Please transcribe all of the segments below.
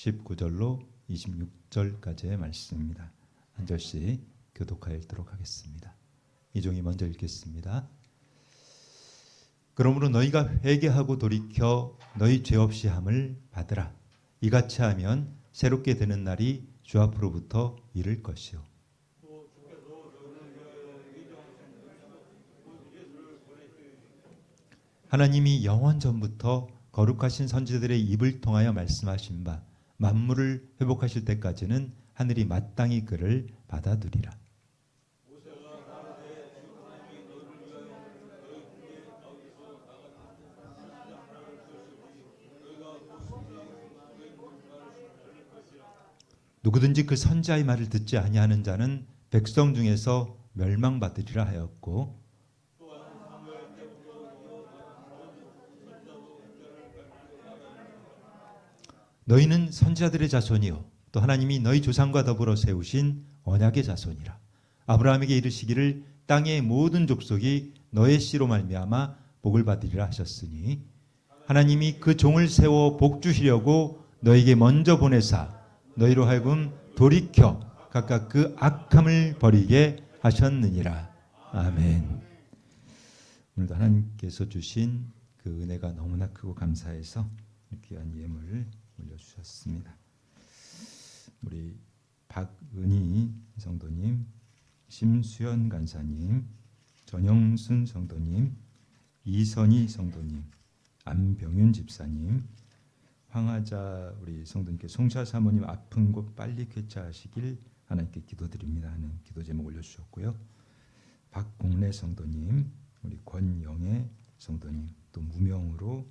19절로 26절까지의 말씀입니다. 한 절씩 교독하여 읽도록 하겠습니다. 이종이 먼저 읽겠습니다. 그러므로 너희가 회개하고 돌이켜 너희 죄 없이 함을 받으라. 이같이 하면 새롭게 되는 날이 주 앞으로부터 이를 것이요. 하나님이 영원 전부터 거룩하신 선지자들의 입을 통하여 말씀하신 바 만물을 회복하실 때까지는 하늘이 마땅히 그를 받아두리라. 누구든지 그 선지자의 말을 듣지 아니하는 자는 백성 중에서 멸망받으리라 하였고, 너희는 선지자들의 자손이요 또 하나님이 너희 조상과 더불어 세우신 언약의 자손이라. 아브라함에게 이르시기를 땅의 모든 족속이 너의 씨로 말미암아 복을 받으리라 하셨으니 하나님이 그 종을 세워 복 주시려고 너에게 먼저 보내사 너희로 하여금 돌이켜 각각 그 악함을 버리게 하셨느니라. 아멘. 오늘도 하나님께서 주신 그 은혜가 너무나 크고 감사해서 귀한 예물을 올려주셨습니다. 우리 박은희 성도님, 심수연 간사님, 전영순 성도님, 이선희 성도님, 안병윤 집사님, 황하자 우리 성도님께 송차 사모님 아픈 곳 빨리 쾌차하시길 하나님께 기도드립니다 하는 기도 제목 올려주셨고요. 박공래 성도님, 우리 권영애 성도님, 또 무명으로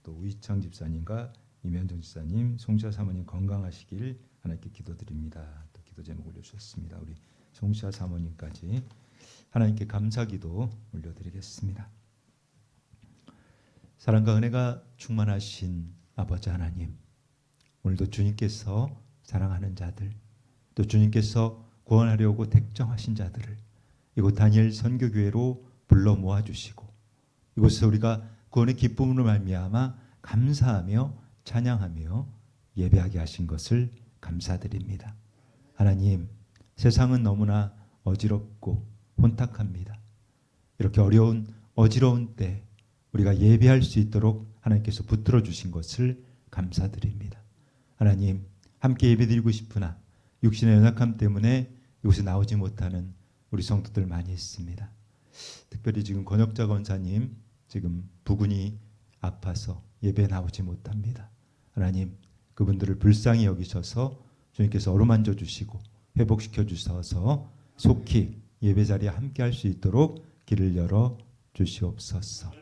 또 우희창 집사님과 이면정 집사님, 송시아 사모님 건강하시길 하나님께 기도드립니다. 또 기도 제목 올려주셨습니다. 우리 송시아 사모님까지 하나님께 감사기도 올려드리겠습니다. 사랑과 은혜가 충만하신 아버지 하나님, 오늘도 주님께서 사랑하는 자들, 또 주님께서 구원하려고 택정하신 자들을 이곳 다니엘 선교교회로 불러 모아주시고 이곳에서 우리가 구원의 기쁨으로 말미암아 감사하며 찬양하며 예배하게 하신 것을 감사드립니다. 하나님, 세상은 너무나 어지럽고 혼탁합니다. 이렇게 어지러운 때 우리가 예배할 수 있도록 하나님께서 붙들어 주신 것을 감사드립니다. 하나님, 함께 예배드리고 싶으나 육신의 연약함 때문에 이곳에 나오지 못하는 우리 성도들 많이 있습니다. 특별히 지금 권혁자 권사님 지금 부근이 아파서 예배에 나오지 못합니다. 하나님, 그분들을 불쌍히 여기셔서 주님께서 어루만져 주시고 회복시켜 주셔서 속히 예배 자리에 함께 할 수 있도록 길을 열어 주시옵소서.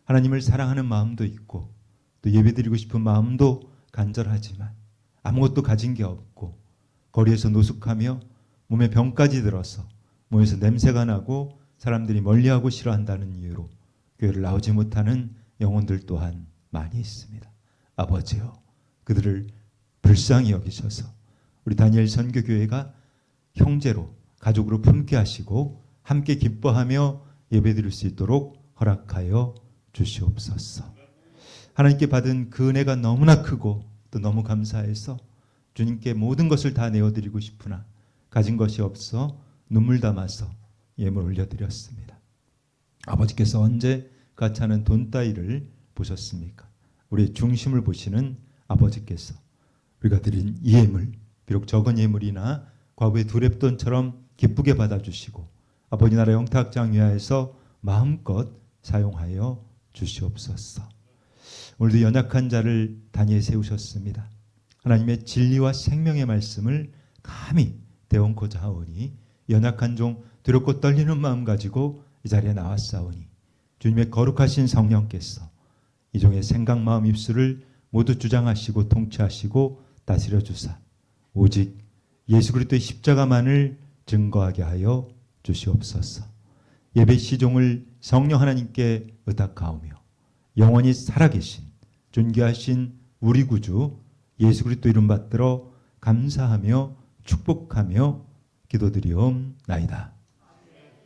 하나님을 사랑하는 마음도 있고 또 예배드리고 싶은 마음도 간절하지만 아무것도 가진 게 없고 거리에서 노숙하며 몸에 병까지 들어서 몸에서 냄새가 나고 사람들이 멀리하고 싫어한다는 이유로 교회를 나오지 못하는 영혼들 또한 많이 있습니다. 아버지여, 그들을 불쌍히 여기셔서 우리 다니엘 선교교회가 형제로 가족으로 품게 하시고 함께 기뻐하며 예배드릴 수 있도록 허락하여 주시옵소서. 하나님께 받은 그 은혜가 너무나 크고 또 너무 감사해서 주님께 모든 것을 다 내어드리고 싶으나 가진 것이 없어 눈물 담아서 예물 올려드렸습니다. 아버지께서 언제 같이 하는 돈 따위를 보셨습니까? 우리의 중심을 보시는 아버지께서 우리가 드린 이 예물, 비록 적은 예물이나 과거의 두렙돈처럼 기쁘게 받아주시고 아버지 나라 영탁장 위하여서 마음껏 사용하여 주시옵소서. 오늘도 연약한 자를 단위에 세우셨습니다. 하나님의 진리와 생명의 말씀을 감히 대언코자 하오니 연약한 종 두렵고 떨리는 마음 가지고 이 자리에 나왔사오니 주님의 거룩하신 성령께서 이 종의 생각, 마음, 입술을 모두 주장하시고 통치하시고 다스려 주사 오직 예수 그리스도의 십자가만을 증거하게 하여 주시옵소서. 예배 시종을 성령 하나님께 의탁하오며 영원히 살아계신 존귀하신 우리 구주 예수 그리스도 이름 받들어 감사하며 축복하며 기도드리옵나이다.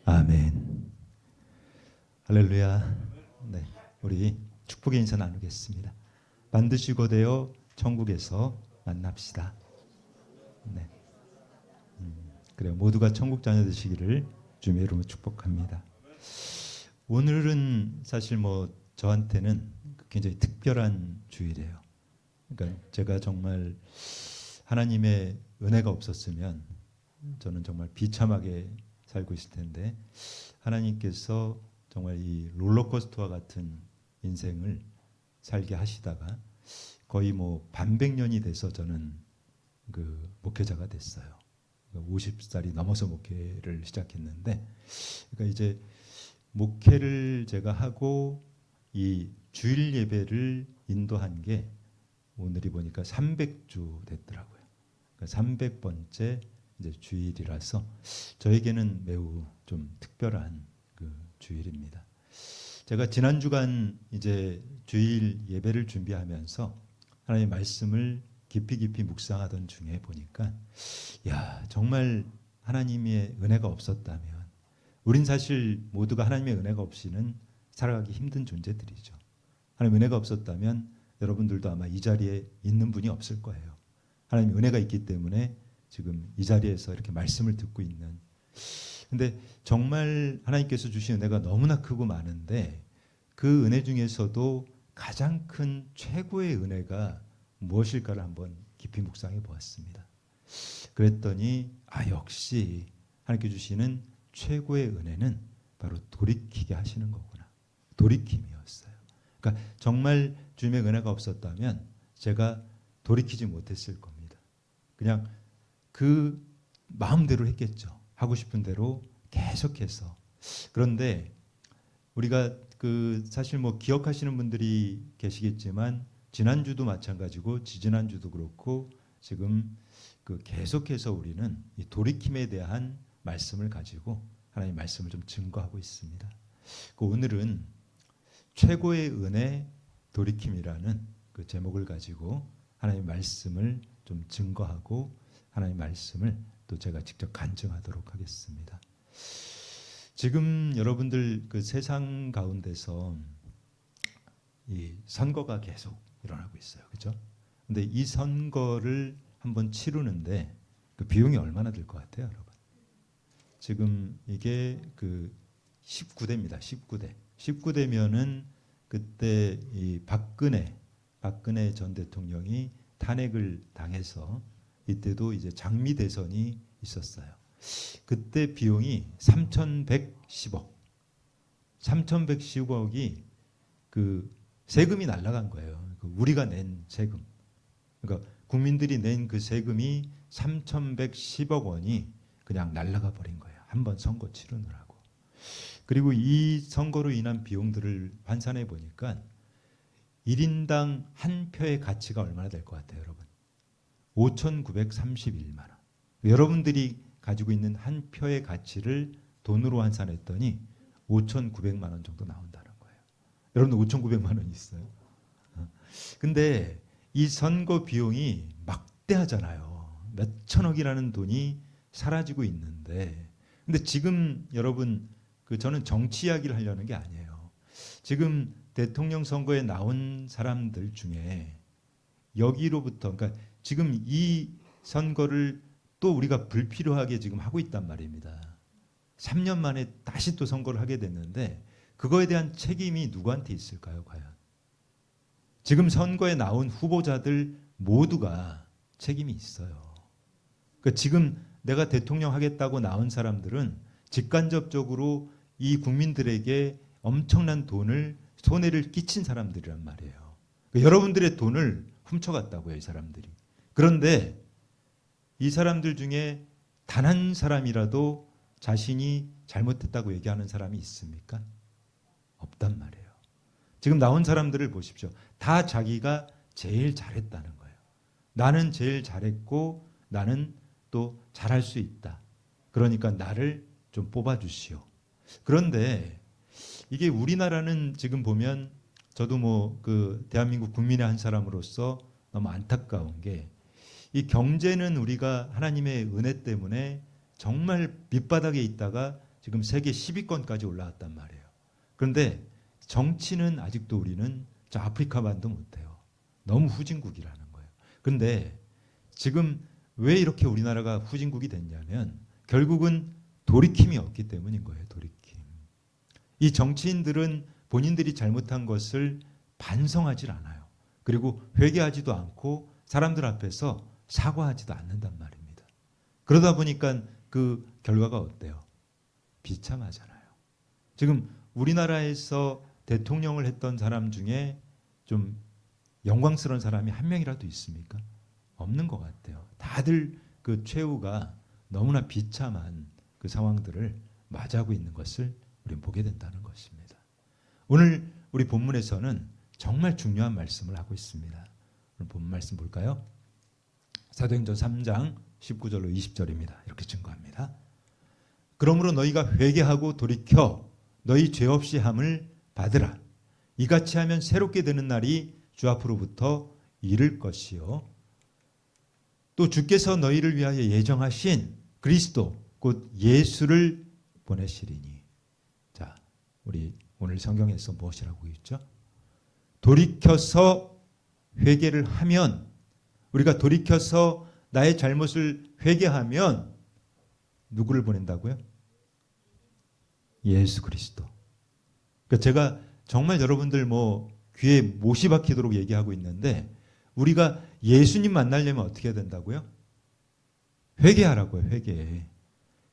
아멘. 할렐루야. 우리 축복의 인사 나누겠습니다. 반드시 고되어 천국에서 만납시다. 네. 그래요. 모두가 천국 자녀 되시기를 주님의 이름으로 축복합니다. 오늘은 사실 뭐 저한테는 굉장히 특별한 주일이에요. 그러니까 제가 정말 하나님의 은혜가 없었으면 저는 정말 비참하게 살고 있을 텐데 하나님께서 정말 이 롤러코스터와 같은 인생을 살게 하시다가 거의 뭐 반백년이 돼서 저는 그 목회자가 됐어요. 50살이 넘어서 목회를 시작했는데, 그러니까 이제 목회를 제가 하고 이 주일 예배를 인도한 게 오늘이 보니까 300주 됐더라고요. 그러니까 300번째 이제 주일이라서 저에게는 매우 좀 특별한 그 주일입니다. 제가 지난 주간 이제 주일 예배를 준비하면서 하나님의 말씀을 깊이 묵상하던 중에 보니까 야, 정말 하나님의 은혜가 없었다면 우린 사실 모두가 하나님의 은혜가 없이는 살아가기 힘든 존재들이죠. 하나님의 은혜가 없었다면 여러분들도 아마 이 자리에 있는 분이 없을 거예요. 하나님의 은혜가 있기 때문에 지금 이 자리에서 이렇게 말씀을 듣고 있는. 근데 정말 하나님께서 주신 은혜가 너무나 크고 많은데 그 은혜 중에서도 가장 큰 최고의 은혜가 무엇일까를 한번 깊이 묵상해 보았습니다. 그랬더니 역시 하나님께 주시는 최고의 은혜는 바로 돌이키게 하시는 거구나. 돌이킴이었어요. 그러니까 정말 주님의 은혜가 없었다면 제가 돌이키지 못했을 겁니다. 그냥 그 마음대로 했겠죠. 하고 싶은 대로 계속해서. 그런데 우리가 그 사실 뭐 기억하시는 분들이 계시겠지만 지난주도 마찬가지고 지지난주도 그렇고 지금 그 계속해서 우리는 이 돌이킴에 대한 말씀을 가지고 하나님의 말씀을 좀 증거하고 있습니다. 그 오늘은 최고의 은혜 돌이킴이라는 그 제목을 가지고 하나님의 말씀을 좀 증거하고 하나님의 말씀을 또 제가 직접 간증하도록 하겠습니다. 지금 여러분들 그 세상 가운데서 이 선거가 계속 일어나고 있어요. 그렇죠? 근데 이 선거를 한번 치르는데 그 비용이 얼마나 들 것 같아요, 여러분? 지금 이게 그 19대입니다. 19대. 19대면은 그때 이 박근혜 전 대통령이 탄핵을 당해서 이때도 이제 장미 대선이 있었어요. 그때 비용이 3,110억. 3,110억이 그 세금이 날아간 거예요. 우리가 낸 세금. 그러니까 국민들이 낸 그 세금이 3,110억 원이 그냥 날아가 버린 거예요. 한번 선거 치르느라고. 그리고 이 선거로 인한 비용들을 환산해 보니까 1인당 한 표의 가치가 얼마나 될 것 같아요, 여러분? 5,931만 원. 여러분들이 가지고 있는 한 표의 가치를 돈으로 환산했더니 5,900만 원 정도 나온다는 거예요. 여러분들 5,900만 원 있어요? 근데 이 선거 비용이 막대하잖아요. 몇 천억이라는 돈이 사라지고 있는데, 근데 지금 여러분 저는 정치 이야기를 하려는 게 아니에요. 지금 대통령 선거에 나온 사람들 중에 여기로부터, 그러니까 지금 이 선거를 또 우리가 불필요하게 지금 하고 있단 말입니다. 3년 만에 다시 또 선거를 하게 됐는데 그거에 대한 책임이 누구한테 있을까요, 과연? 지금 선거에 나온 후보자들 모두가 책임이 있어요. 그러니까 지금 내가 대통령 하겠다고 나온 사람들은 직간접적으로 이 국민들에게 엄청난 손해를 끼친 사람들이란 말이에요. 그러니까 여러분들의 돈을 훔쳐갔다고요, 이 사람들이. 그런데 이 사람들 중에 단 한 사람이라도 자신이 잘못했다고 얘기하는 사람이 있습니까? 없단 말이에요. 지금 나온 사람들을 보십시오. 다 자기가 제일 잘했다는 거예요. 나는 제일 잘했고 나는 또 잘할 수 있다. 그러니까 나를 좀 뽑아주시오. 그런데 이게 우리나라는 지금 보면 저도 뭐 그 대한민국 국민의 한 사람으로서 너무 안타까운 게 이 경제는 우리가 하나님의 은혜 때문에 정말 밑바닥에 있다가 지금 세계 10위권까지 올라왔단 말이에요. 그런데 정치는 아직도 우리는 저 아프리카만도 못해요. 너무 후진국이라는 거예요. 그런데 지금 왜 이렇게 우리나라가 후진국이 됐냐면 결국은 돌이킴이 없기 때문인 거예요. 돌이킴. 이 정치인들은 본인들이 잘못한 것을 반성하지 않아요. 그리고 회개하지도 않고 사람들 앞에서 사과하지도 않는단 말입니다. 그러다 보니까 그 결과가 어때요? 비참하잖아요. 지금 우리나라에서 대통령을 했던 사람 중에 좀 영광스러운 사람이 한 명이라도 있습니까? 없는 것 같아요. 다들 그 최후가 너무나 비참한 그 상황들을 맞이하고 있는 것을 우리는 보게 된다는 것입니다. 오늘 우리 본문에서는 정말 중요한 말씀을 하고 있습니다. 오늘 본문 말씀 볼까요? 사도행전 3장 19절로 20절입니다. 이렇게 증거합니다. 그러므로 너희가 회개하고 돌이켜 너희 죄 없이 함을 받으라. 이같이 하면 새롭게 되는 날이 주 앞으로부터 이를 것이요. 또 주께서 너희를 위하여 예정하신 그리스도 곧 예수를 보내시리니. 자, 우리 오늘 성경에서 무엇이라고 있죠? 돌이켜서 회개를 하면, 우리가 돌이켜서 나의 잘못을 회개하면 누구를 보낸다고요? 예수 그리스도. 그러니까 제가 정말 여러분들 귀에 못이 박히도록 얘기하고 있는데 우리가 예수님 만나려면 어떻게 해야 된다고요? 회개하라고요.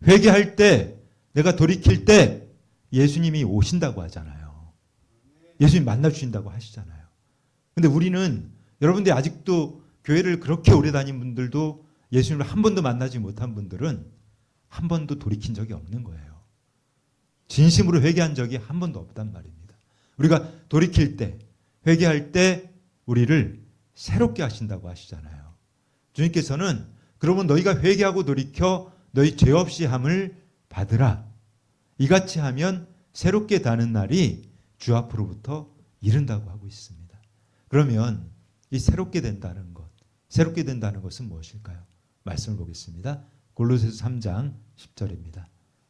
회개할 때, 내가 돌이킬 때 예수님이 오신다고 하잖아요. 예수님 만나주신다고 하시잖아요. 근데 우리는, 여러분들이 아직도 교회를 그렇게 오래 다닌 분들도 예수님을 한 번도 만나지 못한 분들은 한 번도 돌이킨 적이 없는 거예요. 진심으로 회개한 적이 한 번도 없단 말입니다. 우리가 돌이킬 때, 회개할 때 우리를 새롭게 하신다고 하시잖아요. 주님께서는 그러면 너희가 회개하고 돌이켜 너희 죄 없이 함을 받으라. 이같이 하면 새롭게 다는 날이 주 앞으로부터 이른다고 하고 있습니다. 그러면 이 새롭게 된다는 것은 무엇일까요? 말씀을 보겠습니다. 골로새서 3장 10절입니다.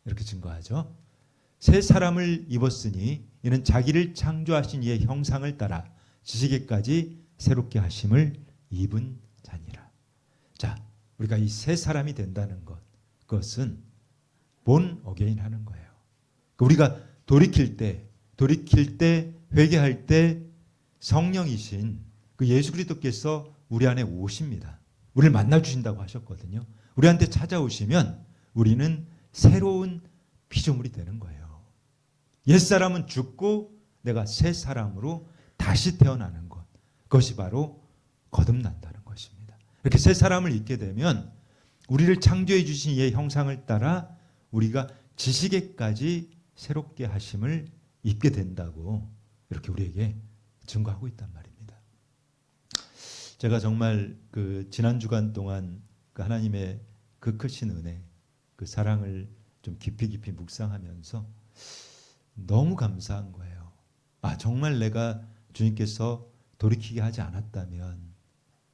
이렇게 증거하죠. 새 사람을 입었으니 이는 자기를 창조하신 이의 형상을 따라 지식에까지 새롭게 하심을 입은 자니라. 자, 우리가 이 새 사람이 된다는 것, 그것은 본 어게인 하는 거예요. 우리가 돌이킬 때, 회개할 때 성령이신 그 예수 그리스도께서 우리 안에 오십니다. 우리를 만나주신다고 하셨거든요. 우리한테 찾아오시면 우리는 새로운 피조물이 되는 거예요. 옛사람은 죽고 내가 새 사람으로 다시 태어나는 것, 그것이 바로 거듭난다는 것입니다. 이렇게 새 사람을 입게 되면 우리를 창조해 주신 이의 형상을 따라 우리가 지식에까지 새롭게 하심을 입게 된다고 이렇게 우리에게 증거하고 있단 말입니다. 제가 정말 그 지난 주간 동안 그 하나님의 그 크신 은혜, 그 사랑을 좀 깊이 묵상하면서 너무 감사한 거예요. 아, 정말 내가 주님께서 돌이키게 하지 않았다면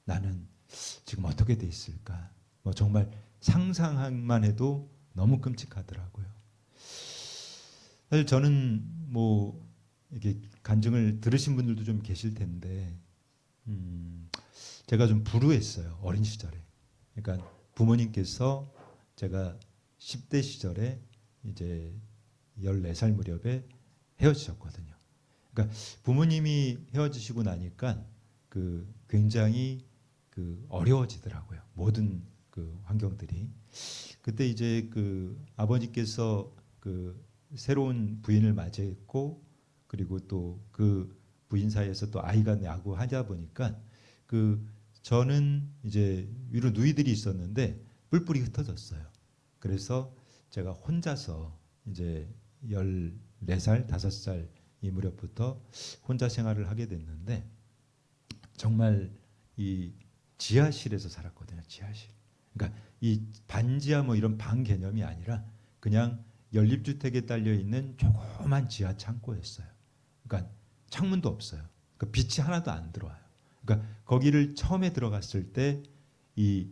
나는 지금 어떻게 돼 있을까? 정말 상상만 해도 너무 끔찍하더라고요. 사실 저는 이렇게 간증을 들으신 분들도 좀 계실 텐데, 제가 좀 불우했어요. 어린 시절에. 그러니까 부모님께서 제가 10대 시절에 이제 14살 무렵에 헤어지셨거든요. 그러니까 부모님이 헤어지시고 나니까 그 굉장히 그 어려워지더라고요. 모든 그 환경들이. 그때 이제 그 아버지께서 그 새로운 부인을 맞이했고, 그리고 또 그 부인 사이에서 또 아이가 야구하다 보니까 저는 이제 위로 누이들이 있었는데 뿔뿔이 흩어졌어요. 그래서 제가 혼자서 이제 14살, 5살 이 무렵부터 혼자 생활을 하게 됐는데 정말 이 지하실에서 살았거든요. 지하실. 그러니까 이 반지하 이런 방 개념이 아니라 그냥 연립주택에 딸려 있는 조그만 지하 창고였어요. 그러니까 창문도 없어요. 그러니까 빛이 하나도 안 들어와요. 그러니까 거기를 처음에 들어갔을 때 이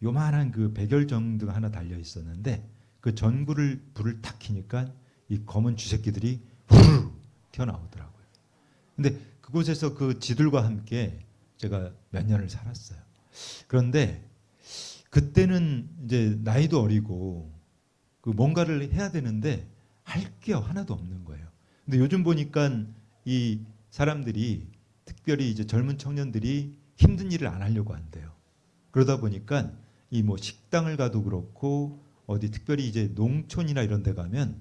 요만한 그 백열전등 하나 달려 있었는데 그 불을 탁 켜니까 이 검은 쥐새끼들이 후루룩 튀어나오더라고요. 근데 그곳에서 그 쥐들과 함께 제가 몇 년을 살았어요. 그런데 그때는 이제 나이도 어리고 그 뭔가를 해야 되는데 할 게 하나도 없는 거예요. 근데 요즘 보니까 이 사람들이 특별히 이제 젊은 청년들이 힘든 일을 안 하려고 한대요. 그러다 보니까 이 뭐 식당을 가도 그렇고 어디 특별히 이제 농촌이나 이런 데 가면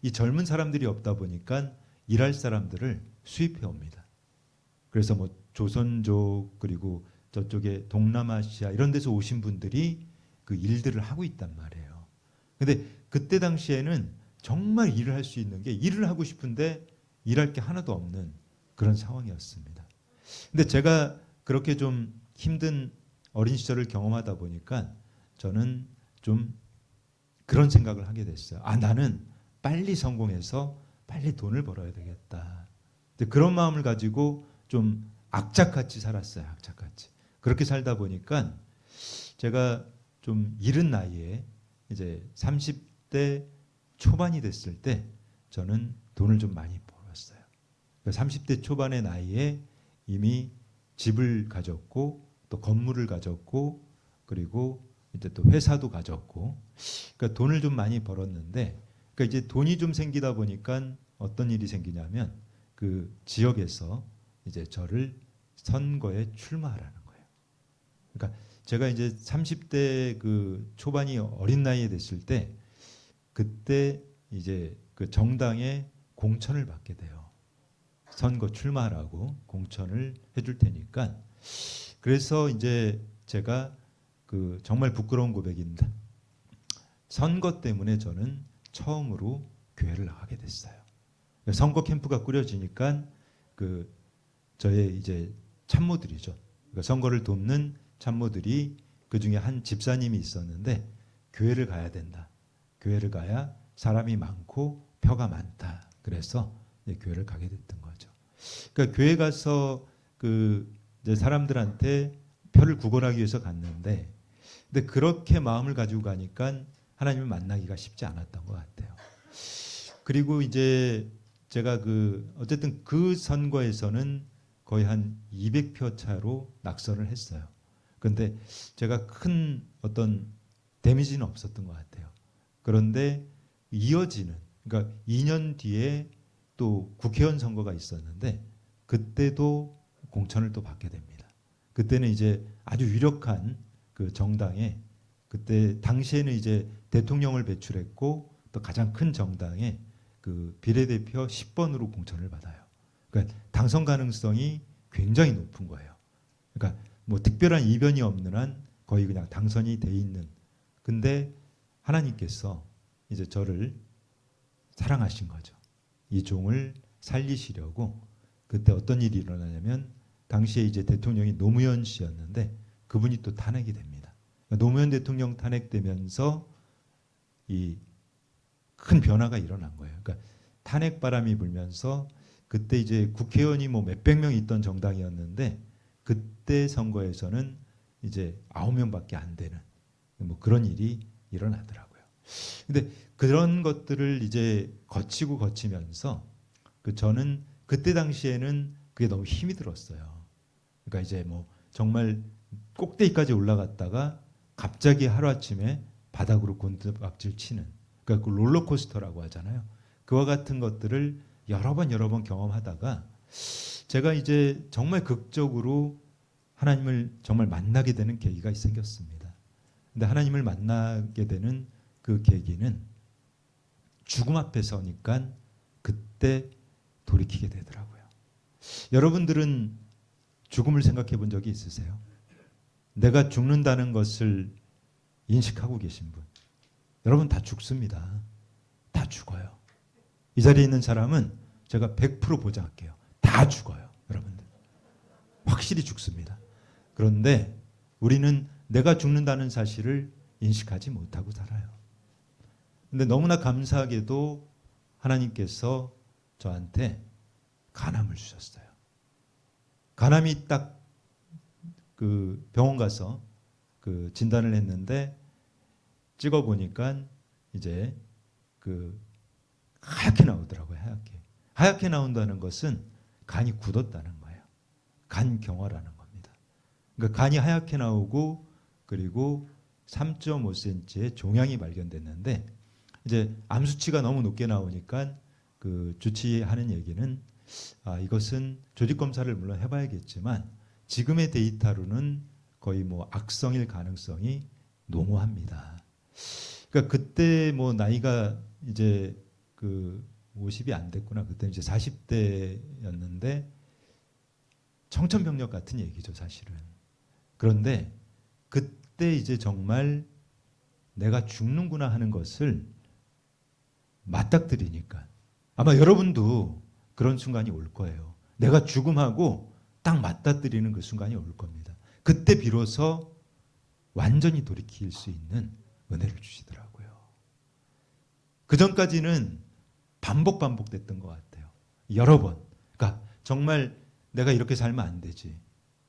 이 젊은 사람들이 없다 보니까 일할 사람들을 수입해 옵니다. 그래서 뭐 조선족 그리고 저쪽에 동남아시아 이런 데서 오신 분들이 그 일들을 하고 있단 말이에요. 근데 그때 당시에는 정말 일을 할 수 있는 게 일을 하고 싶은데 일할 게 하나도 없는 그런 상황이었습니다. 근데 제가 그렇게 좀 힘든 어린 시절을 경험하다 보니까 저는 좀 그런 생각을 하게 됐어요. 아, 나는 빨리 성공해서 빨리 돈을 벌어야 되겠다. 근데 그런 마음을 가지고 좀 악착같이 살았어요. 악착같이. 그렇게 살다 보니까 제가 좀 이른 나이에 이제 30대 초반이 됐을 때 저는 돈을 좀 많이 벌었어요. 30대 초반의 나이에 이미 집을 가졌고 또 건물을 가졌고 그리고 이제 또 회사도 가졌고 그러니까 돈을 좀 많이 벌었는데 그러니까 이제 돈이 좀 생기다 보니까 어떤 일이 생기냐면 그 지역에서 이제 저를 선거에 출마하라는 거예요. 그러니까 제가 이제 30대 그 초반이 어린 나이에 됐을 때 그때 이제 그 정당에 공천을 받게 돼요. 선거 출마하라고 공천을 해줄 테니까 그래서 이제 제가 그 정말 부끄러운 고백입니다. 선거 때문에 저는 처음으로 교회를 나가게 됐어요. 선거 캠프가 꾸려지니까 그 저의 이제 참모들이죠. 그러니까 선거를 돕는 참모들이 그 중에 한 집사님이 있었는데 교회를 가야 된다. 교회를 가야 사람이 많고 표가 많다. 그래서 교회를 가게 됐던 거죠. 그러니까 교회 가서 그 이제 사람들한테 표를 구걸하기 위해서 갔는데, 근데 그렇게 마음을 가지고 가니까 하나님을 만나기가 쉽지 않았던 것 같아요. 그리고 이제 제가 그 어쨌든 그 선거에서는 거의 한 200표 차로 낙선을 했어요. 그런데 제가 큰 어떤 데미지는 없었던 것 같아요. 그런데 이어지는 그러니까 2년 뒤에 또 국회의원 선거가 있었는데 그때도 공천을 또 받게 됩니다. 그때는 이제 아주 유력한 그 정당에 그때 당시에는 이제 대통령을 배출했고 또 가장 큰 정당에 그 비례대표 10번으로 공천을 받아요. 그러니까 당선 가능성이 굉장히 높은 거예요. 그러니까 뭐 특별한 이변이 없는 한 거의 그냥 당선이 돼 있는. 근데 하나님께서 이제 저를 사랑하신 거죠. 이 종을 살리시려고 그때 어떤 일이 일어나냐면 당시에 이제 대통령이 노무현 씨였는데 그분이 또 탄핵이 됩니다. 그러니까 노무현 대통령 탄핵되면서 이 큰 변화가 일어난 거예요. 그러니까 탄핵 바람이 불면서 그때 이제 국회의원이 뭐 몇백 명 있던 정당이었는데 그때 선거에서는 이제 9명밖에 안 되는 뭐 그런 일이 일어나더라고요. 근데 그런 것들을 이제 거치면서 그 저는 그때 당시에는 그게 너무 힘이 들었어요. 그러니까 이제 뭐 정말 꼭대기까지 올라갔다가 갑자기 하루아침에 바닥으로 곤두박질 치는 그러니까 그 롤러코스터라고 하잖아요. 그와 같은 것들을 여러 번 경험하다가 제가 이제 정말 극적으로 하나님을 정말 만나게 되는 계기가 생겼습니다. 근데 하나님을 만나게 되는 그 계기는 죽음 앞에 서니까 그때 돌이키게 되더라고요. 여러분들은 죽음을 생각해 본 적이 있으세요? 내가 죽는다는 것을 인식하고 계신 분. 여러분 다 죽습니다. 다 죽어요. 이 자리에 있는 사람은 제가 100% 보장할게요. 다 죽어요. 여러분들. 확실히 죽습니다. 그런데 우리는 내가 죽는다는 사실을 인식하지 못하고 살아요. 근데 너무나 감사하게도 하나님께서 저한테 간암을 주셨어요. 간암이 딱 그 병원 가서 그 진단을 했는데 찍어 보니까 이제 그 하얗게 나오더라고요. 하얗게. 하얗게 나온다는 것은 간이 굳었다는 거예요. 간경화라는 겁니다. 그러니까 간이 하얗게 나오고 그리고 3.5cm의 종양이 발견됐는데 이제 암 수치가 너무 높게 나오니까 그 주치하는 얘기는 이것은 조직 검사를 물론 해봐야겠지만 지금의 데이터로는 거의 뭐 악성일 가능성이 농후합니다. 그러니까 그때 뭐 나이가 이제 그 50이 안 됐구나. 그때 이제 40대였는데 청천벽력 같은 얘기죠, 사실은. 그런데 그때 이제 정말 내가 죽는구나 하는 것을 맞닥뜨리니까 아마 여러분도 그런 순간이 올 거예요. 내가 죽음하고 딱 맞닥뜨리는 그 순간이 올 겁니다. 그때 비로소 완전히 돌이킬 수 있는 은혜를 주시더라고요. 그 전까지는 반복됐던 것 같아요. 여러 번. 그러니까 정말 내가 이렇게 살면 안 되지.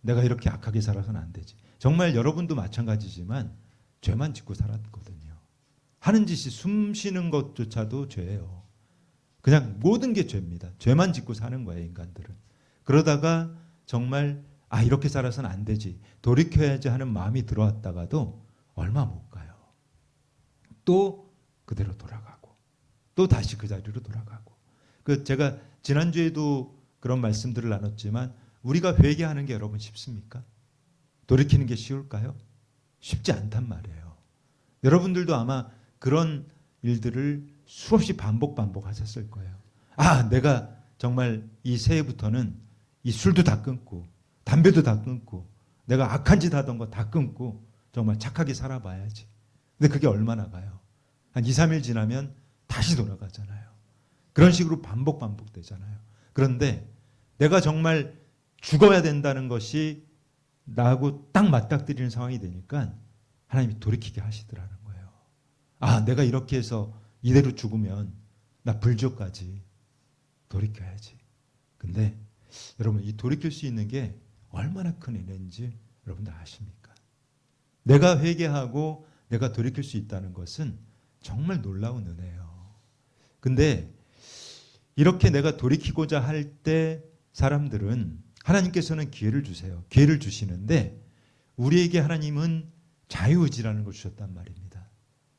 내가 이렇게 악하게 살아서는 안 되지. 정말 여러분도 마찬가지지만 죄만 짓고 살았거든요. 하는 짓이 숨 쉬는 것조차도 죄예요. 그냥 모든 게 죄입니다. 죄만 짓고 사는 거예요, 인간들은. 그러다가 정말 이렇게 살아서는 안 되지. 돌이켜야지 하는 마음이 들어왔다가도 얼마 못 가요. 또 그대로 돌아가고 또 다시 그 자리로 돌아가고. 제가 지난주에도 그런 말씀들을 나눴지만 우리가 회개하는 게 여러분 쉽습니까? 돌이키는 게 쉬울까요? 쉽지 않단 말이에요. 여러분들도 아마 그런 일들을 수없이 반복하셨을 거예요. 내가 정말 이 새해부터는 이 술도 다 끊고 담배도 다 끊고 내가 악한 짓 하던 거 다 끊고 정말 착하게 살아봐야지. 근데 그게 얼마나 가요? 한 2, 3일 지나면 다시 돌아가잖아요. 그런 식으로 반복되잖아요. 그런데 내가 정말 죽어야 된다는 것이 나하고 딱 맞닥뜨리는 상황이 되니까 하나님이 돌이키게 하시더라는 거예요. 내가 이렇게 해서 이대로 죽으면 나 불지옥까지 돌이켜야지. 근데 여러분 이 돌이킬 수 있는 게 얼마나 큰 은혜인지 여러분들 아십니까? 내가 회개하고 내가 돌이킬 수 있다는 것은 정말 놀라운 은혜예요. 근데 이렇게 내가 돌이키고자 할 때 사람들은 하나님께서는 기회를 주세요. 기회를 주시는데 우리에게 하나님은 자유의지라는 걸 주셨단 말입니다.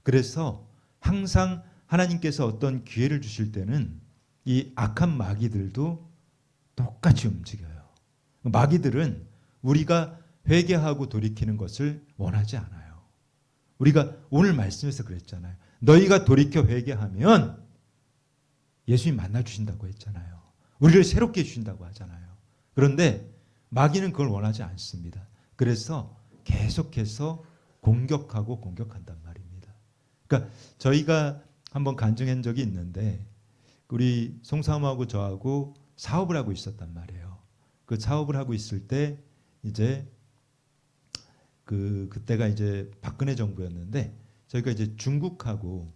그래서 항상 하나님께서 어떤 기회를 주실 때는 이 악한 마귀들도 똑같이 움직여요. 마귀들은 우리가 회개하고 돌이키는 것을 원하지 않아요. 우리가 오늘 말씀에서 그랬잖아요. 너희가 돌이켜 회개하면 예수님 만나 주신다고 했잖아요. 우리를 새롭게 해주신다고 하잖아요. 그런데 마귀는 그걸 원하지 않습니다. 그래서 계속해서 공격한단 말입니다. 그러니까 저희가 한번 간증한 적이 있는데 우리 송사모하고 저하고 사업을 하고 있었단 말이에요. 그 사업을 하고 있을 때 이제 그때가 이제 박근혜 정부였는데 저희가 이제 중국하고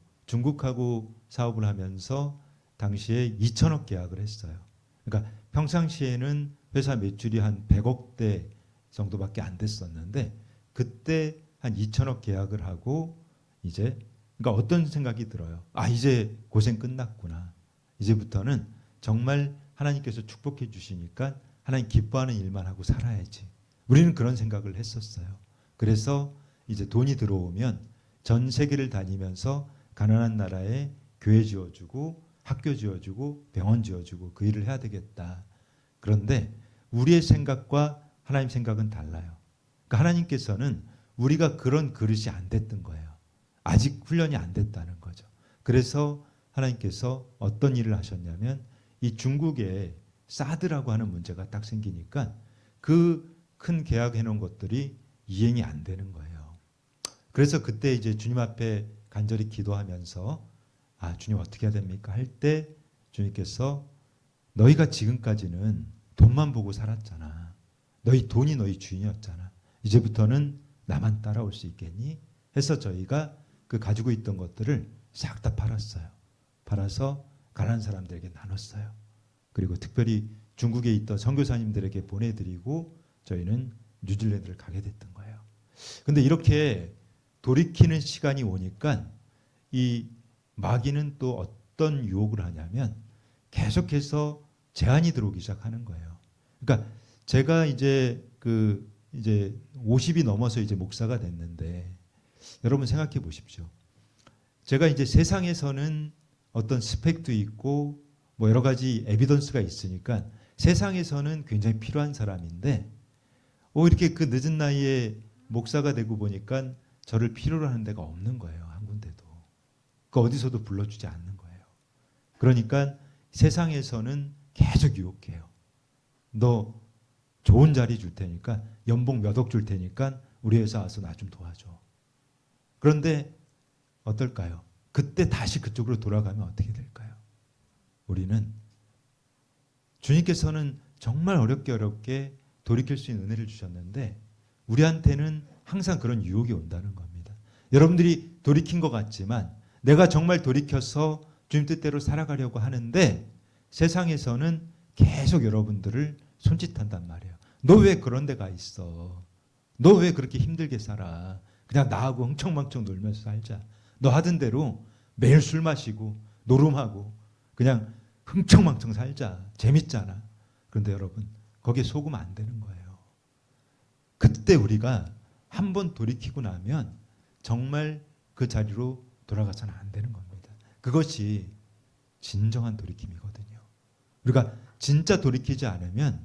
사업을 하면서 당시에 2천억 계약을 했어요. 그러니까 평상시에는 회사 매출이 한 100억대 정도밖에 안 됐었는데 그때 한 2천억 계약을 하고 이제 그러니까 어떤 생각이 들어요. 이제 고생 끝났구나. 이제부터는 정말 하나님께서 축복해 주시니까 하나님 기뻐하는 일만 하고 살아야지. 우리는 그런 생각을 했었어요. 그래서 이제 돈이 들어오면 전 세계를 다니면서 가난한 나라에 교회 지어주고 학교 지어주고 병원 지어주고 그 일을 해야 되겠다. 그런데 우리의 생각과 하나님 생각은 달라요. 그러니까 하나님께서는 우리가 그런 그릇이 안 됐던 거예요. 아직 훈련이 안 됐다는 거죠. 그래서 하나님께서 어떤 일을 하셨냐면 이 중국에 사드라고 하는 문제가 딱 생기니까 그 큰 계약해 놓은 것들이 이행이 안 되는 거예요. 그래서 그때 이제 주님 앞에 간절히 기도하면서 주님 어떻게 해야 됩니까? 할 때 주님께서 너희가 지금까지는 돈만 보고 살았잖아. 돈이 너희 주인이었잖아. 이제부터는 나만 따라올 수 있겠니? 해서 저희가 그 가지고 있던 것들을 싹 다 팔았어요. 팔아서 가난한 사람들에게 나눴어요. 그리고 특별히 중국에 있던 선교사님들에게 보내드리고 저희는 뉴질랜드를 가게 됐던 거예요. 근데 이렇게 돌이키는 시간이 오니까 이 마귀는 또 어떤 유혹을 하냐면 계속해서 제한이 들어오기 시작하는 거예요. 그러니까 제가 이제 50이 넘어서 이제 목사가 됐는데 여러분 생각해 보십시오. 제가 이제 세상에서는 어떤 스펙도 있고 뭐 여러 가지 에비던스가 있으니까 세상에서는 굉장히 필요한 사람인데 이렇게 그 늦은 나이에 목사가 되고 보니까 저를 필요로 하는 데가 없는 거예요. 한 군데도. 그 어디서도 불러주지 않는 거예요. 그러니까 세상에서는 계속 유혹해요. 너 좋은 자리 줄 테니까 연봉 몇 억 줄 테니까 우리 회사 와서 나 좀 도와줘. 그런데 어떨까요? 그때 다시 그쪽으로 돌아가면 어떻게 될까요? 우리는 주님께서는 정말 어렵게 돌이킬 수 있는 은혜를 주셨는데 우리한테는 항상 그런 유혹이 온다는 겁니다. 여러분들이 돌이킨 것 같지만 내가 정말 돌이켜서 주님 뜻대로 살아가려고 하는데 세상에서는 계속 여러분들을 손짓한단 말이에요. 너 왜 그런 데 가 있어? 너 왜 그렇게 힘들게 살아? 그냥 나하고 흥청망청 놀면서 살자. 너 하던 대로 매일 술 마시고 노름하고 그냥 흥청망청 살자. 재밌잖아. 그런데 여러분 거기에 속으면 안 되는 거예요. 그때 우리가 한번 돌이키고 나면 정말 그 자리로 돌아가서는 안 되는 겁니다. 그것이 진정한 돌이킴이거든요. 우리가 진짜 돌이키지 않으면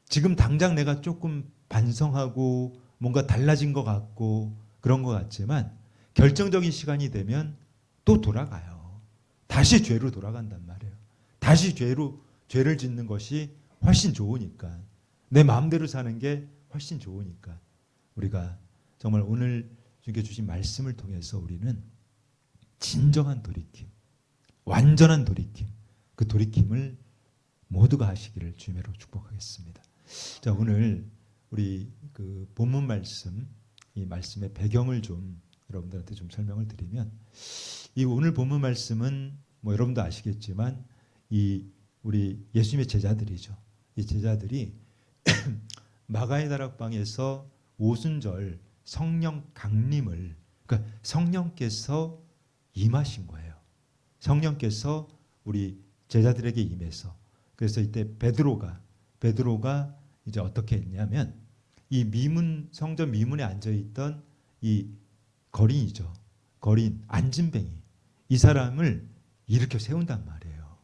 지금 당장 내가 조금 반성하고 뭔가 달라진 것 같고 그런 것 같지만 결정적인 시간이 되면 또 돌아가요. 다시 죄로 돌아간단 말이에요. 다시 죄를 짓는 것이 훨씬 좋으니까. 내 마음대로 사는 게 훨씬 좋으니까. 우리가 정말 오늘 주님께 주신 말씀을 통해서 우리는 진정한 돌이킴, 완전한 돌이킴, 그 돌이킴을 모두가 하시기를 주님으로 축복하겠습니다. 자, 오늘 우리 그 본문 말씀, 이 말씀의 배경을 좀 여러분들한테 좀 설명을 드리면, 이 오늘 본문 말씀은 뭐 여러분도 아시겠지만 이 우리 예수님의 제자들이죠. 이 제자들이 마가의 다락방에서 오순절 성령 강림을, 그러니까 성령께서 임하신 거예요. 성령께서 우리 제자들에게 임해서, 그래서 이때 베드로가 이제 어떻게 했냐면 이 성전 미문에 앉아 있던 이 거린이죠. 거린 안진뱅이, 이 사람을 일으켜 세운단 말이에요.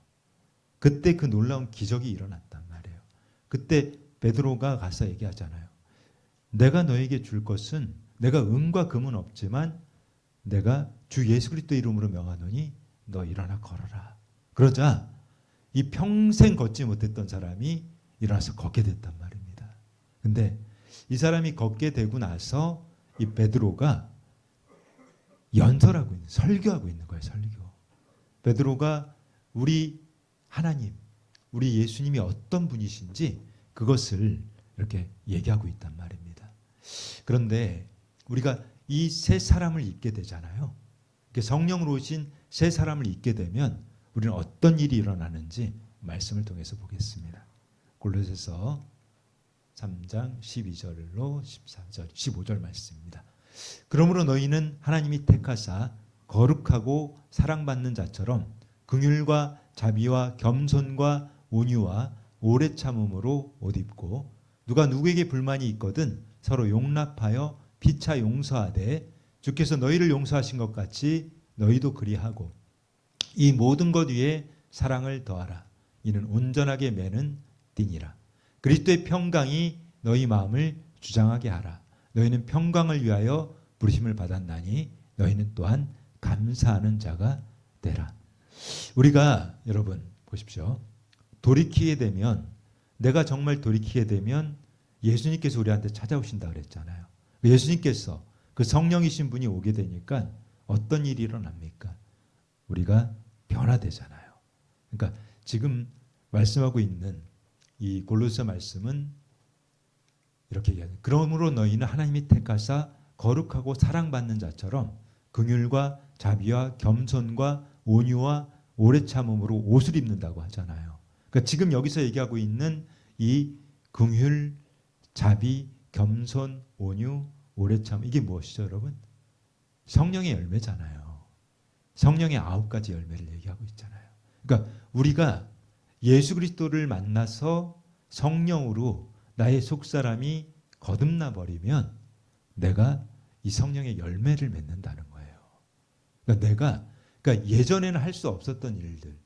그때 그 놀라운 기적이 일어났단 말이에요. 그때 베드로가 가서 얘기하잖아요. 내가 너에게 줄 것은 내가 은과 금은 없지만 내가 주 예수 그리스도 이름으로 명하노니 너 일어나 걸어라. 그러자 이 평생 걷지 못했던 사람이 일어나서 걷게 됐단 말입니다. 근데 이 사람이 걷게 되고 나서 이 베드로가 연설하고 있는, 설교하고 있는 거예요. 설교. 베드로가 우리 하나님, 우리 예수님이 어떤 분이신지 그것을 이렇게 얘기하고 있단 말입니다. 그런데 우리가 이 세 사람을 잊게 되잖아요. 성령으로 오신 세 사람을 잊게 되면 우리는 어떤 일이 일어나는지 말씀을 통해서 보겠습니다. 골로새서 3장 12절로 14절, 15절 말씀입니다. 그러므로 너희는 하나님이 택하사 거룩하고 사랑받는 자처럼 긍휼과 자비와 겸손과 온유와 오래 참음으로 옷 입고 누가 누구에게 불만이 있거든 서로 용납하여 피차 용서하되 주께서 너희를 용서하신 것 같이 너희도 그리하고 이 모든 것 위에 사랑을 더하라. 이는 온전하게 매는 띠니라. 그리스도의 평강이 너희 마음을 주장하게 하라. 너희는 평강을 위하여 부르심을 받았나니 너희는 또한 감사하는 자가 되라. 우리가 여러분 보십시오. 돌이키게 되면, 내가 정말 돌이키게 되면 예수님께서 우리한테 찾아오신다 그랬잖아요. 예수님께서 그 성령이신 분이 오게 되니까 어떤 일이 일어납니까? 우리가 변화되잖아요. 그러니까 지금 말씀하고 있는 이 골로새 말씀은 이렇게 얘기하죠. 그러므로 너희는 하나님이 택하사 거룩하고 사랑받는 자처럼 긍휼과 자비와 겸손과 온유와 오래 참음으로 옷을 입는다고 하잖아요. 그러니까 지금 여기서 얘기하고 있는 이 긍휼, 자비, 겸손, 온유, 오래 참, 이게 무엇이죠, 여러분? 성령의 열매잖아요. 성령의 9가지 열매를 얘기하고 있잖아요. 그러니까 우리가 예수 그리스도를 만나서 성령으로 나의 속사람이 거듭나 버리면 내가 이 성령의 열매를 맺는다는 거예요. 그러니까 예전에는 할 수 없었던 일들,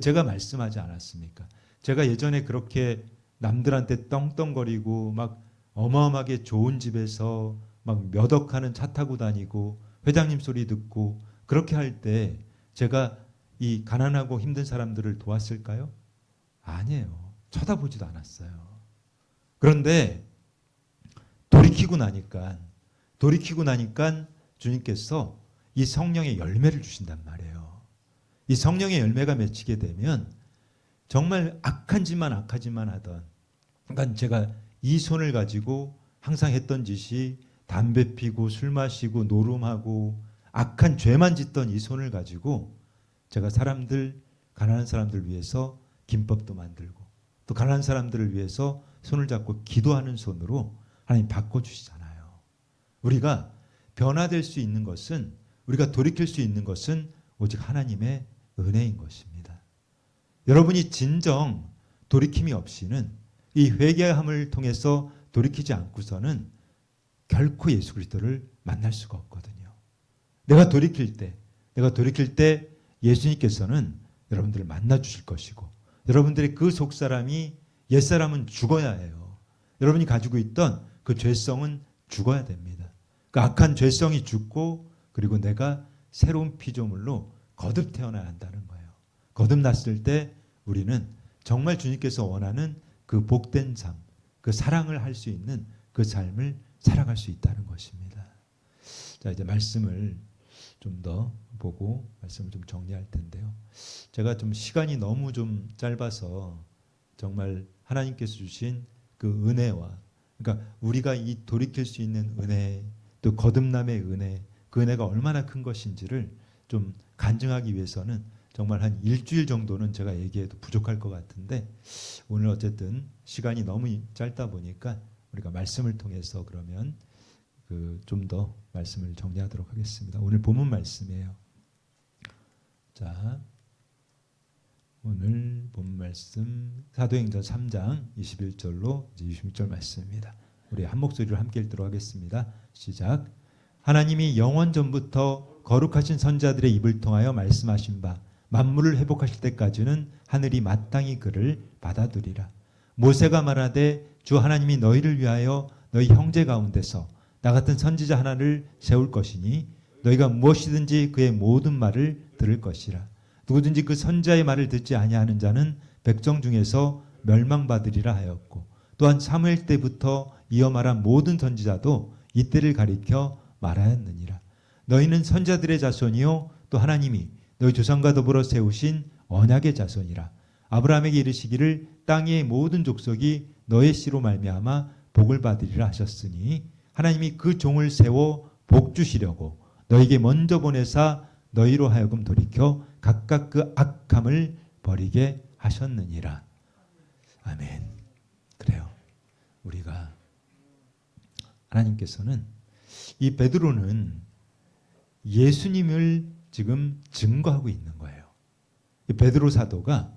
제가 말씀하지 않았습니까? 제가 예전에 그렇게 남들한테 떵떵거리고 막 어마어마하게 좋은 집에서 막 몇 억 하는 차 타고 다니고 회장님 소리 듣고 그렇게 할 때 제가 이 가난하고 힘든 사람들을 도왔을까요? 아니에요. 쳐다보지도 않았어요. 그런데 돌이키고 나니까 주님께서 이 성령의 열매를 주신단 말이에요. 이 성령의 열매가 맺히게 되면 정말 악하지만 하던, 그러니까 제가 이 손을 가지고 항상 했던 짓이 담배 피고 술 마시고 노름하고 악한 죄만 짓던 이 손을 가지고 제가 가난한 사람들 위해서 김밥도 만들고 또 가난한 사람들을 위해서 손을 잡고 기도하는 손으로 하나님 바꿔주시잖아요. 우리가 변화될 수 있는 것은, 우리가 돌이킬 수 있는 것은 오직 하나님의 은혜인 것입니다. 여러분이 진정 돌이킴이 없이는, 이 회개함을 통해서 돌이키지 않고서는 결코 예수 그리스도를 만날 수가 없거든요. 내가 돌이킬 때 예수님께서는 여러분들을 만나 주실 것이고, 여러분들의 그 속사람이, 옛사람은 죽어야 해요. 여러분이 가지고 있던 그 죄성은 죽어야 됩니다. 그 악한 죄성이 죽고, 그리고 내가 새로운 피조물로 거듭 태어나야 한다는 거예요. 거듭났을 때 우리는 정말 주님께서 원하는 그 복된 삶, 그 사랑을 할 수 있는 그 삶을 살아갈 수 있다는 것입니다. 자, 이제 말씀을 좀 더 보고 말씀을 좀 정리할 텐데요. 제가 좀 시간이 너무 좀 짧아서 정말 하나님께서 주신 그 은혜와, 그러니까 우리가 이 돌이킬 수 있는 은혜, 또 거듭남의 은혜, 그 은혜가 얼마나 큰 것인지를 좀 간증하기 위해서는 정말 한 일주일 정도는 제가 얘기해도 부족할 것 같은데, 오늘 어쨌든 시간이 너무 짧다 보니까 우리가 말씀을 통해서 그러면 좀 더 말씀을 정리하도록 하겠습니다. 오늘 본문 말씀이에요. 자, 오늘 본문 말씀 사도행전 3장 21절로 26절 말씀입니다. 우리 한 목소리로 함께 읽도록 하겠습니다. 시작. 하나님이 영원 전부터 거룩하신 선지자들의 입을 통하여 말씀하신 바 만물을 회복하실 때까지는 하늘이 마땅히 그를 받아들이라. 모세가 말하되 주 하나님이 너희를 위하여 너희 형제 가운데서 나 같은 선지자 하나를 세울 것이니 너희가 무엇이든지 그의 모든 말을 들을 것이라. 누구든지 그 선지자의 말을 듣지 아니하는 자는 백성 중에서 멸망받으리라 하였고, 또한 사무엘 때부터 이어 말한 모든 선지자도 이때를 가리켜 말하였느니라. 너희는 선지자들의 자손이요 또 하나님이 너희 조상과 더불어 세우신 언약의 자손이라. 아브라함에게 이르시기를 땅의 모든 족속이 너의 씨로 말미암아 복을 받으리라 하셨으니, 하나님이 그 종을 세워 복 주시려고 너에게 먼저 보내사 너희로 하여금 돌이켜 각각 그 악함을 버리게 하셨느니라. 아멘. 그래요. 우리가, 하나님께서는, 이 베드로는 예수님을 지금 증거하고 있는 거예요. 이 베드로 사도가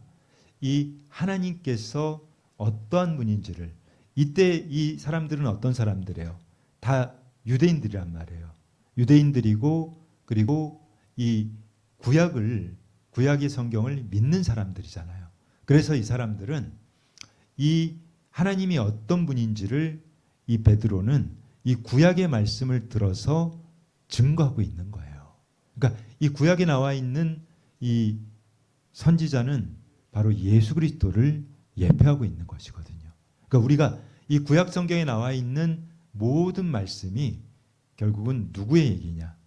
이 하나님께서 어떠한 분인지를, 이때 이 사람들은 어떤 사람들이에요? 다 유대인들이란 말이에요. 유대인들이고, 그리고 이 구약의 성경을 믿는 사람들이잖아요. 그래서 이 사람들은 이 하나님이 어떤 분인지를 이 베드로는 이 구약의 말씀을 들어서 증거하고 있는 거예요. 그러니까 이 구약에 나와 있는 이 선지자는 바로 예수 그리스도를 예표하고 있는 것이거든요. 그러니까 우리가 이 구약 성경에 나와 있는 모든 말씀이 결국은 누구의 얘기냐?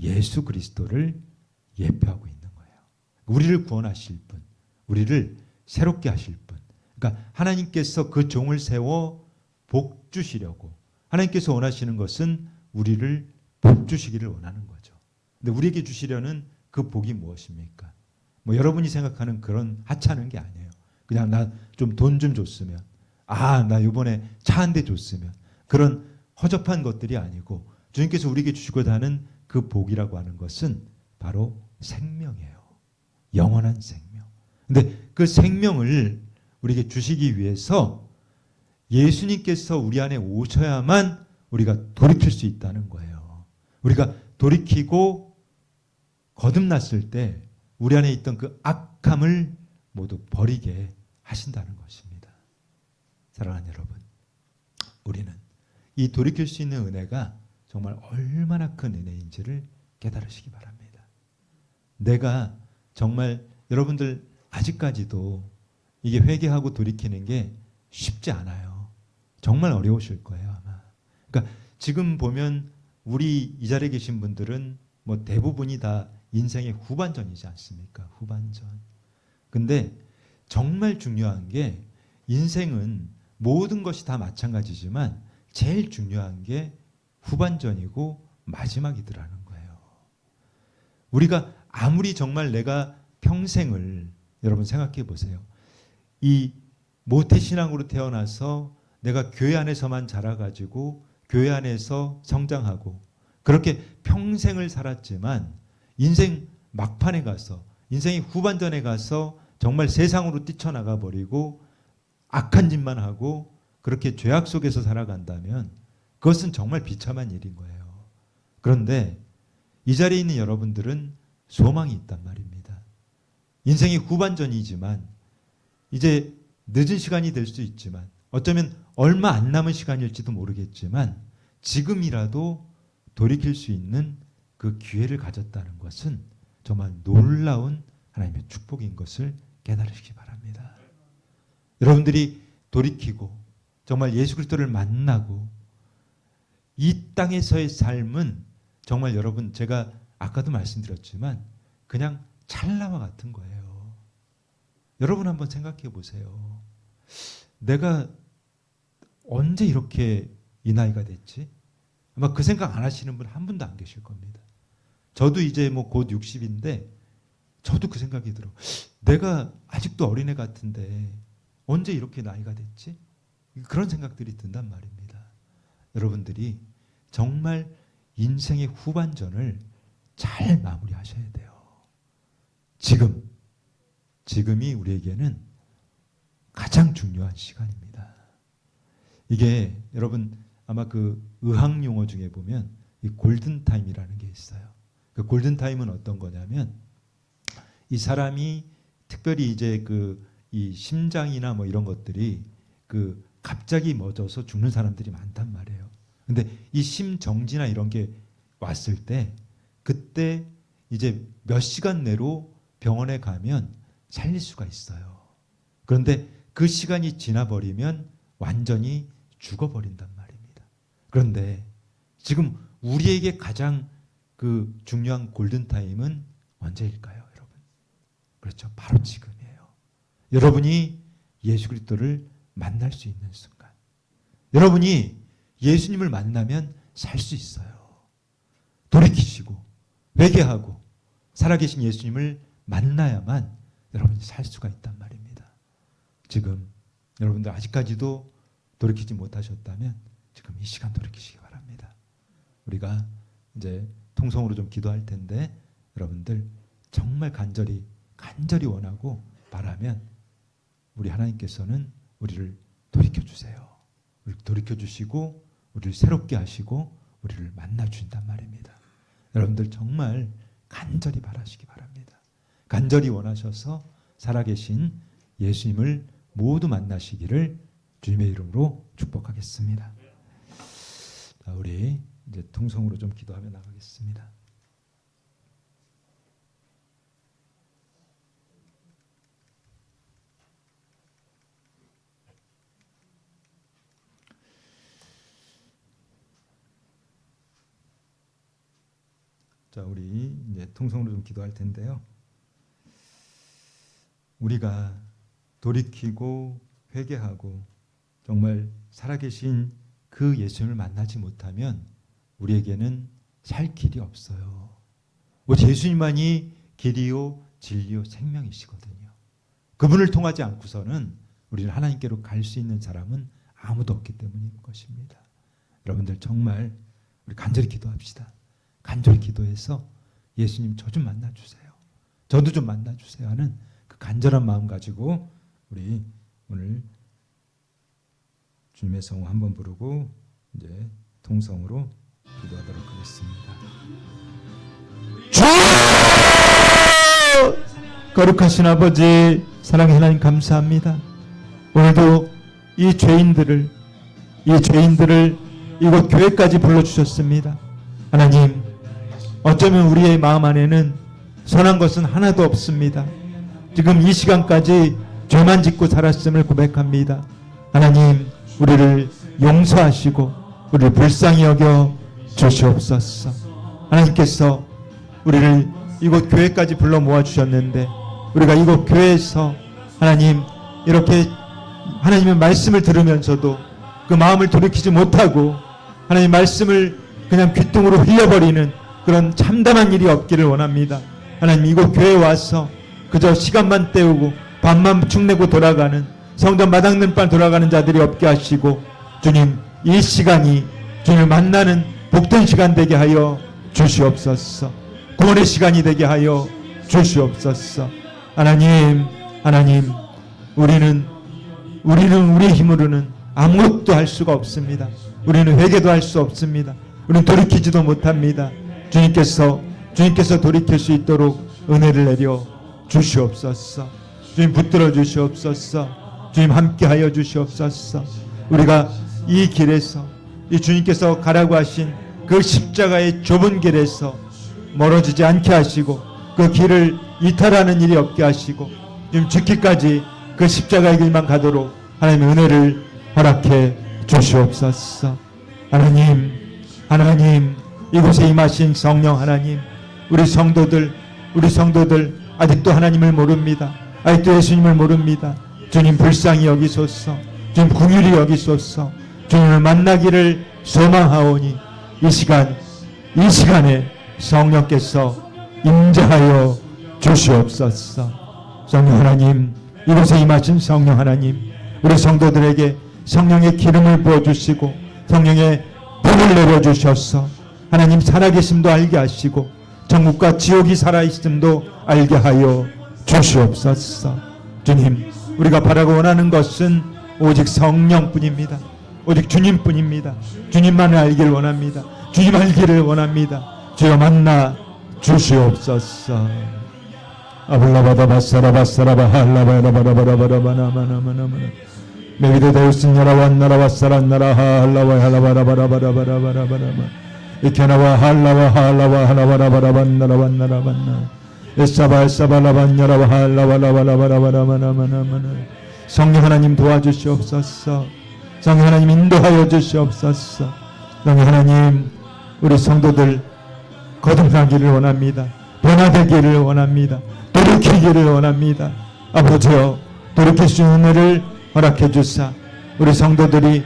예수 그리스도를 예표하고 있는 거예요. 우리를 구원하실 분, 우리를 새롭게 하실 분. 그러니까 하나님께서 그 종을 세워 복 주시려고, 하나님께서 원하시는 것은 우리를 복 주시기를 원하는 거죠. 근데 우리에게 주시려는 그 복이 무엇입니까? 뭐 여러분이 생각하는 그런 하찮은 게 아니에요. 그냥 나 좀 돈 좀 줬으면, 나 이번에 차 한 대 줬으면, 그런 허접한 것들이 아니고 주님께서 우리에게 주시고자 하는 그 복이라고 하는 것은 바로 생명이에요. 영원한 생명. 근데 그 생명을 우리에게 주시기 위해서 예수님께서 우리 안에 오셔야만 우리가 돌이킬 수 있다는 거예요. 우리가 돌이키고 거듭났을 때 우리 안에 있던 그 악함을 모두 버리게 하신다는 것입니다. 사랑하는 여러분, 우리는 이 돌이킬 수 있는 은혜가 정말 얼마나 큰 은혜인지를 깨달으시기 바랍니다. 내가 정말 여러분들 아직까지도 이게 회개하고 돌이키는 게 쉽지 않아요. 정말 어려우실 거예요, 아마. 그러니까 지금 보면 우리 이 자리에 계신 분들은 뭐 대부분이 다 인생의 후반전이지 않습니까? 후반전. 근데 정말 중요한 게 인생은 모든 것이 다 마찬가지지만 제일 중요한 게 후반전이고 마지막이더라는 거예요. 우리가 아무리 정말 내가 평생을 여러분 생각해 보세요. 이 모태신앙으로 태어나서 내가 교회 안에서만 자라가지고 교회 안에서 성장하고 그렇게 평생을 살았지만 인생 막판에 가서 인생의 후반전에 가서 정말 세상으로 뛰쳐나가 버리고 악한 짓만 하고 그렇게 죄악 속에서 살아간다면 그것은 정말 비참한 일인 거예요. 그런데 이 자리에 있는 여러분들은 소망이 있단 말입니다. 인생이 후반전이지만 이제 늦은 시간이 될 수 있지만 어쩌면 얼마 안 남은 시간일지도 모르겠지만 지금이라도 돌이킬 수 있는 그 기회를 가졌다는 것은 정말 놀라운 하나님의 축복인 것을 깨달으시기 바랍니다. 여러분들이 돌이키고 정말 예수 그리스도를 만나고 이 땅에서의 삶은 정말 여러분 제가 아까도 말씀드렸지만 그냥 찰나와 같은 거예요. 여러분 한번 생각해 보세요. 내가 언제 이렇게 이 나이가 됐지? 아마 그 생각 안 하시는 분 한 분도 안 계실 겁니다. 저도 이제 뭐 곧 60인데 저도 그 생각이 들어. 내가 아직도 어린애 같은데 언제 이렇게 나이가 됐지? 그런 생각들이 든단 말입니다. 여러분들이 정말 인생의 후반전을 잘 마무리하셔야 돼요. 지금이 우리에게는 가장 중요한 시간입니다. 이게 여러분 아마 그 의학 용어 중에 보면 이 골든 타임이라는 게 있어요. 그 골든 타임은 어떤 거냐면 이 사람이 특별히 이제 그 이 심장이나 뭐 이런 것들이 그 갑자기 멎어서 죽는 사람들이 많단 말이에요. 근데 이 심정지나 이런 게 왔을 때 그때 이제 몇 시간 내로 병원에 가면 살릴 수가 있어요. 그런데 그 시간이 지나버리면 완전히 죽어버린단 말입니다. 그런데 지금 우리에게 가장 그 중요한 골든타임은 언제일까요, 여러분? 그렇죠. 바로 지금이에요. 여러분이 예수 그리스도를 만날 수 있는 순간. 여러분이 예수님을 만나면 살 수 있어요. 돌이키시고 회개하고 살아계신 예수님을 만나야만 여러분이 살 수가 있단 말입니다. 지금 여러분들 아직까지도 돌이키지 못하셨다면 지금 이 시간 돌이키시기 바랍니다. 우리가 이제 통성으로 좀 기도할 텐데 여러분들 정말 간절히 원하고 바라면 우리 하나님께서는 우리를 돌이켜주세요. 우리를 돌이켜주시고 우리를 새롭게 하시고 우리를 만나주신단 말입니다. 여러분들 정말 간절히 바라시기 바랍니다. 간절히 원하셔서 살아계신 예수님을 모두 만나시기를 주님의 이름으로 축복하겠습니다. 자, 우리 이제 통성으로 좀 기도하며 나가겠습니다. 자, 우리 이제 통성으로 좀 기도할 텐데요. 우리가 돌이키고 회개하고 정말 살아계신 그 예수님을 만나지 못하면 우리에게는 살 길이 없어요. 오직 예수님만이 길이요 진리요 생명이시거든요. 그분을 통하지 않고서는 우리는 하나님께로 갈 수 있는 사람은 아무도 없기 때문인 것입니다. 여러분들 정말 우리 간절히 기도합시다. 간절히 기도해서 예수님 저 좀 만나주세요. 저도 좀 만나주세요 하는 그 간절한 마음 가지고 우리 오늘 주님의 성호 한번 부르고 이제 통성으로 기도하도록 하겠습니다. 거룩하신 아버지, 사랑의 하나님 감사합니다. 오늘도 이 죄인들을 이곳 교회까지 불러주셨습니다. 하나님, 어쩌면 우리의 마음 안에는 선한 것은 하나도 없습니다. 지금 이 시간까지 죄만 짓고 살았음을 고백합니다. 하나님, 우리를 용서하시고 우리를 불쌍히 여겨 주시옵소서. 하나님께서 우리를 이곳 교회까지 불러 모아주셨는데 우리가 이곳 교회에서 하나님 이렇게 하나님의 말씀을 들으면서도 그 마음을 돌이키지 못하고 하나님 말씀을 그냥 귀뚱으로 흘려버리는 그런 참담한 일이 없기를 원합니다. 하나님, 이곳 교회에 와서 그저 시간만 때우고 밥만 축내고 돌아가는, 성전 마당는발 돌아가는 자들이 없게 하시고, 주님, 이 시간이 주님을 만나는 복된 시간 되게 하여 주시옵소서. 구원의 시간이 되게 하여 주시옵소서. 하나님, 우리는 우리의 힘으로는 아무것도 할 수가 없습니다. 우리는 회개도 할 수 없습니다. 우리는 돌이키지도 못합니다. 주님께서 돌이킬 수 있도록 은혜를 내려 주시옵소서. 주님, 붙들어 주시옵소서. 주님, 함께하여 주시옵소서. 우리가 이 길에서, 이 주님께서 가라고 하신 그 십자가의 좁은 길에서 멀어지지 않게 하시고, 그 길을 이탈하는 일이 없게 하시고, 지금 죽기까지 그 십자가의 길만 가도록 하나님의 은혜를 허락해 주시옵소서. 하나님, 이곳에 임하신 성령 하나님, 우리 성도들 아직도 하나님을 모릅니다. 아직도 예수님을 모릅니다. 주님, 불쌍히 여기소서. 주님, 긍휼히 여기소서. 주님을 만나기를 소망하오니 이 시간에 성령께서 임재하여 주시옵소서. 성령 하나님, 이곳에 임하신 성령 하나님, 우리 성도들에게 성령의 기름을 부어주시고 성령의 불을 내려주셔서 하나님 살아계심도 알게 하시고 천국과 지옥이 살아있음도 알게 하여 주시옵소서. 주님, 우리가 바라고 원하는 것은 오직 성령뿐입니다. 오직 주님뿐입니다. 주님만을 알기를 원합니다. 주님 알기를 원합니다. 주여 만나 주시옵소서. 아블라바다바사라바사라바 할라바라바라바라바라바라바라바라바라 메비데데우스냐라완나라바사란나라 할라바할라바라바라바라바라바라바라바 이케나와 할라바할라바라바라바라반나라반나라반나 에사바에사발라반냐라바 할라바라바라바라바라바라바라바라. 성령 하나님 도와주시옵소서. 성령 하나님 인도하여 주시옵소서. 성령 하나님, 우리 성도들 거듭나기를 원합니다. 변화되기를 원합니다. 돌이키기를 원합니다. 아버지여, 돌이킬 수 있는 은혜를 허락해 주사 우리 성도들이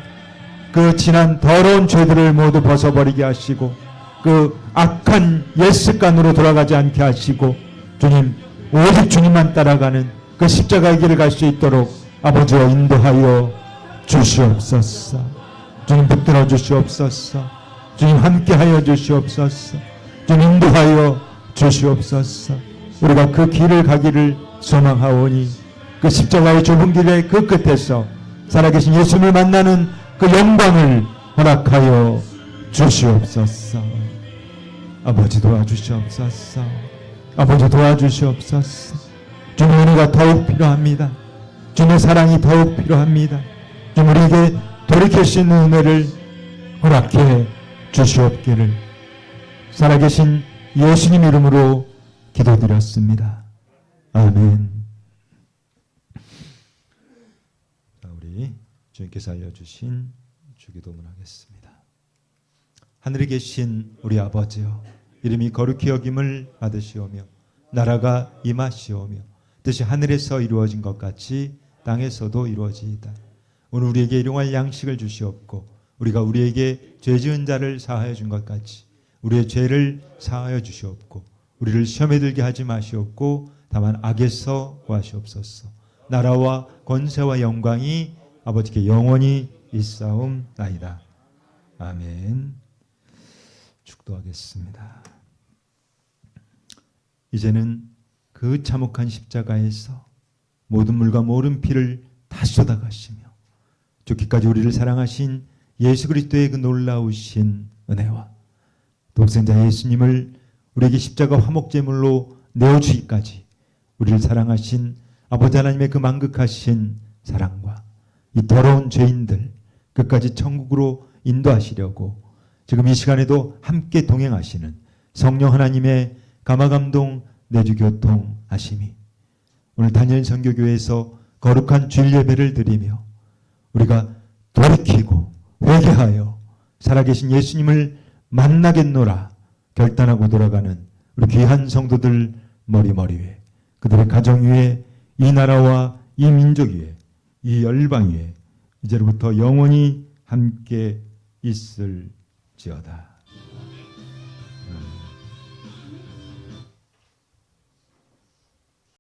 그 지난 더러운 죄들을 모두 벗어버리게 하시고 그 악한 옛 습관으로 돌아가지 않게 하시고 주님, 오직 주님만 따라가는 그 십자가의 길을 갈 수 있도록 아버지여 인도하여 주시옵소서. 주님, 붙들어 주시옵소서. 주님, 함께하여 주시옵소서. 주님, 인도하여 주시옵소서. 우리가 그 길을 가기를 소망하오니 그 십자가의 좁은 길의 그 끝에서 살아계신 예수님을 만나는 그 영광을 허락하여 주시옵소서. 아버지 도와주시옵소서. 아버지 도와주시옵소서. 주님의 은혜가 더욱 필요합니다. 주님의 사랑이 더욱 필요합니다. 좀 우리에게 돌이킬 수 있는 은혜를 허락해 주시옵기를 살아계신 예수님 이름으로 기도드렸습니다. 아멘. 자, 우리 주님께서 알려주신 주기도문 하겠습니다. 하늘에 계신 우리 아버지여, 이름이 거룩히 여김을 받으시오며 나라가 임하시오며 뜻이 하늘에서 이루어진 것 같이 땅에서도 이루어지이다. 오늘 우리에게 일용할 양식을 주시옵고 우리가 우리에게 죄 지은 자를 사하여 준 것 같이 우리의 죄를 사하여 주시옵고 우리를 시험에 들게 하지 마시옵고 다만 악에서 구하시옵소서. 나라와 권세와 영광이 아버지께 영원히 있사옵나이다. 아멘. 축도하겠습니다. 이제는 그 참혹한 십자가에서 모든 물과 모든 피를 다 쏟아가시며 죽기까지 우리를 사랑하신 예수 그리스도의 그 놀라우신 은혜와 독생자 예수님을 우리에게 십자가 화목제물로 내어주기까지 우리를 사랑하신 아버지 하나님의 그 만극하신 사랑과 이 더러운 죄인들 끝까지 천국으로 인도하시려고 지금 이 시간에도 함께 동행하시는 성령 하나님의 감화감동 내주교통하심이 오늘 다니엘 선교교회에서 거룩한 주일 예배를 드리며 우리가 돌이키고 회개하여 살아계신 예수님을 만나겠노라 결단하고 돌아가는 우리 귀한 성도들 머리 위에 그들의 가정 위에 이 나라와 이 민족 위에 이 열방 위에 이제로부터 영원히 함께 있을지어다.